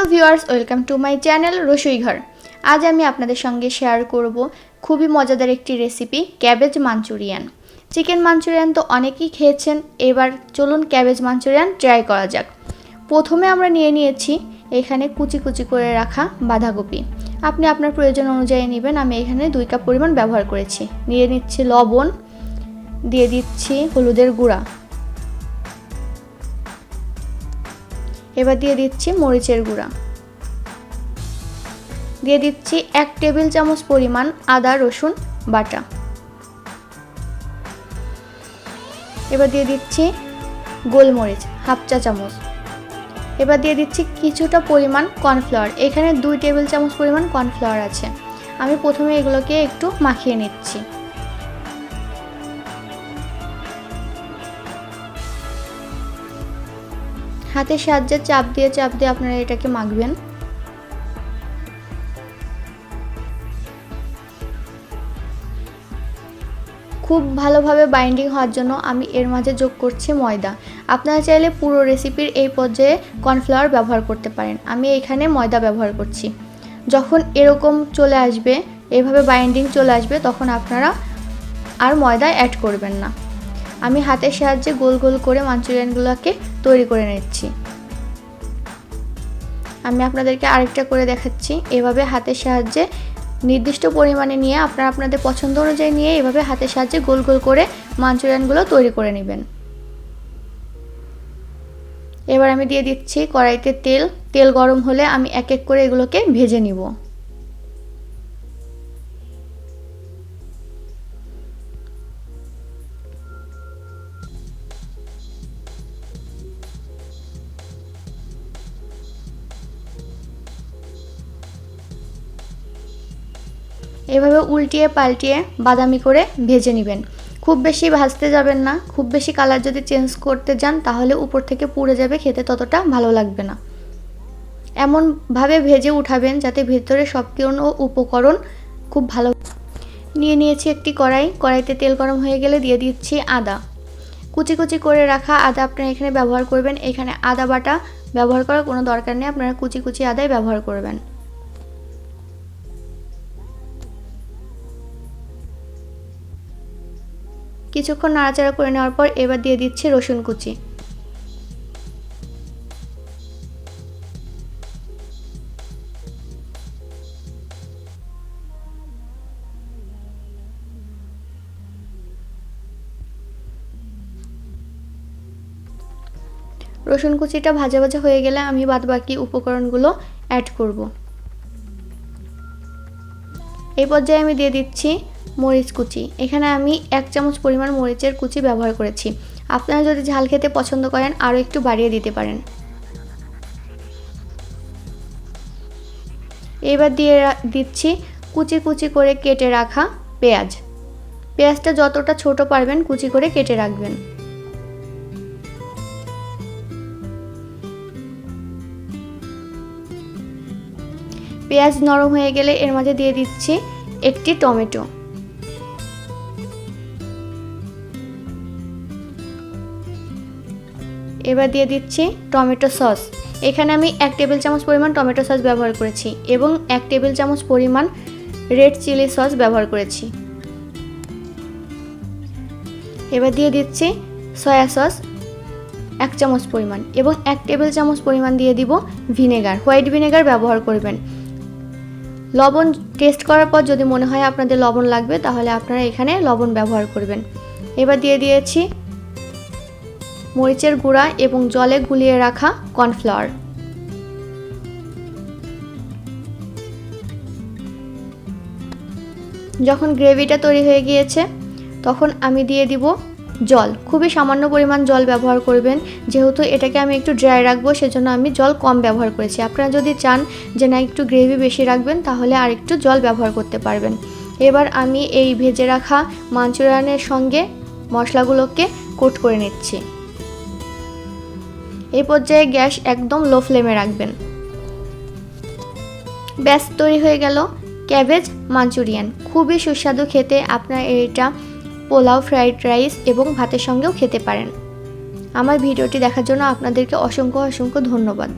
Hello viewers, welcome to my channel Rasoi Ghar. আজ আমি আপনাদের সঙ্গে শেয়ার করব খুবই মজাদার একটি recipe, cabbage Manchurian. Chicken Manchurian তো অনেকেই খেয়েছেন, এবার চলুন ক্যাবেজ মাঞ্চুরিয়ান ট্রাই করা যাক। প্রথমে আমরা নিয়েছি এখানে কুচি কুচি করে রাখা বাঁধাকপি। আপনি আপনার প্রয়োজন অনুযায়ী নেবেন। আমি এখানে 2 কাপ পরিমাণ ব্যবহার করেছি। নিয়ে নিচ্ছি লবণ, দিয়ে দিচ্ছি হলুদের গুঁড়া, এবার দিয়ে দিচ্ছি মরিচের গুঁড়া, দিয়ে দিচ্ছি 1 টেবিল চামচ পরিমাণ আদা রসুন বাটা, এবার দিয়ে দিচ্ছি গোলমরিচ হাফ চা চামচ, এবার দিয়ে দিচ্ছি কিছুটা পরিমাণ কর্নফ্লাওয়ার। এখানে 2 টেবিল চামচ পরিমাণ কর্নফ্লাওয়ার আছে। আমি প্রথমে এগুলোকে একটু মাখিয়ে নিচ্ছি। হাতের সাহায্যে চাপ দিয়ে আপনারা এটাকে মাখবেন। খুব ভালোভাবে বাইন্ডিং হওয়ার জন্য আমি এর মাঝে যোগ করছি ময়দা। আপনারা চাইলে পুরো রেসিপির এই পর্যায়ে কর্নফ্লাওয়ার ব্যবহার করতে পারেন। আমি এখানে ময়দা ব্যবহার করছি। যখন এরকম চলে আসবে, এভাবে বাইন্ডিং চলে আসবে, তখন আপনারা আর ময়দা অ্যাড করবেন না। আমি হাতের সাহায্যে গোল গোল করে মাঞ্চুরিয়ানগুলোকে তৈরি করে নিচ্ছি। আমি আপনাদেরকে আরেকটা করে দেখাচ্ছি। এভাবে হাতের সাহায্যে নির্দিষ্ট পরিমাণে নিয়ে আপনারা আপনাদের পছন্দ অনুযায়ী নিয়ে এভাবে হাতের সাহায্যে গোল গোল করে মাঞ্চুরিয়ানগুলো তৈরি করে নেবেন। এবার আমি দিয়ে দিচ্ছি কড়াইতে তেল গরম হলে আমি এক এক করে এগুলোকে ভেজে নিব। এভাবে উল্টিয়ে পাল্টিয়ে বাদামি করে ভেজে নেবেন। খুব বেশি ভাজতে যাবেন না। খুব বেশি কালার যদি চেঞ্জ করতে যান তাহলে উপর থেকে পুড়ে যাবে, খেতে ততটা ভালো লাগবে না। এমনভাবে ভেজে উঠাবেন যাতে ভেতরে সব কোনো উপকরণ খুব ভালো। নিয়েছি একটি কড়াইতে তেল গরম হয়ে গেলে দিয়ে দিচ্ছি আদা। কুচি কুচি করে রাখা আদা আপনারা এখানে ব্যবহার করবেন। এখানে আদা বাটা ব্যবহার করার কোনো দরকার নেই, আপনারা কুচি কুচি আদাই ব্যবহার করবেন। কিছুক্ষণ নাড়াচাড়া করে নেওয়ার পর এবার দিয়ে দিচ্ছি রসুন কুচি। রসুন কুচিটা ভাজা ভাজা হয়ে গেলে আমি বাদবাকি উপকরণগুলো অ্যাড করব। এই পর্যায়ে আমি দিয়ে দিচ্ছি মরিচ কুচি। এখানে আমি 1 চামচ পরিমাণ মরিচের কুচি ব্যবহার করেছি। আপনারা যদি ঝাল খেতে পছন্দ করেন আরও একটু বাড়িয়ে দিতে পারেন। এবার দিয়ে দিচ্ছি কুচি কুচি করে কেটে রাখা পেঁয়াজটা যতটা ছোট পারবেন কুচি করে কেটে রাখবেন। পেঁয়াজ নরম হয়ে গেলে এর মাঝে দিয়ে দিচ্ছি একটি টমেটো। এবার দিয়ে দিচ্ছি টমেটো সস। এখানে আমি 1 টেবিল চামচ পরিমাণ টমেটো সস ব্যবহার করেছি এবং 1 টেবিল চামচ পরিমাণ রেড চিলি সস ব্যবহার করেছি। এবার দিয়ে দিচ্ছি সয়া সস 1 চামচ পরিমাণ এবং 1 টেবিল চামচ পরিমাণ দিয়ে দিব ভিনেগার। হোয়াইট ভিনেগার ব্যবহার করবেন। লবণ টেস্ট করার পর যদি মনে হয় আপনাদের লবণ লাগবে তাহলে আপনারা এখানে লবণ ব্যবহার করবেন। এবার দিয়ে দিয়েছি মরিচের গুঁড়া এবং জলে গুলিয়ে রাখা কর্নফ্লাওয়ার। যখন গ্রেভিটা তৈরি হয়ে গিয়েছে তখন আমি দিয়ে দিব জল। খুবই সামান্য পরিমাণ জল ব্যবহার করবেন, যেহেতু এটাকে আমি একটু ড্রাই রাখবো সেজন্য আমি জল কম ব্যবহার করেছি। আপনারা যদি চান যে না একটু গ্রেভি বেশি রাখবেন তাহলে আর একটু জল ব্যবহার করতে পারবেন। এবার আমি এই ভেজে রাখা মাঞ্চুরিয়ানের সঙ্গে মশলাগুলোকে কোট করে নিচ্ছি। এই পর্যায়ে গ্যাস একদম লো ফ্লেমে রাখবেন। ব্যাস তৈরি হয়ে গেল ক্যাবেজ মাঞ্চুরিয়ান। খুবই সুস্বাদু খেতে। আপনারা এটা পোলাও, ফ্রাইড রাইস এবং ভাতের সঙ্গেও খেতে পারেন। আমার ভিডিওটি দেখার জন্য আপনাদেরকে অসংখ্য ধন্যবাদ।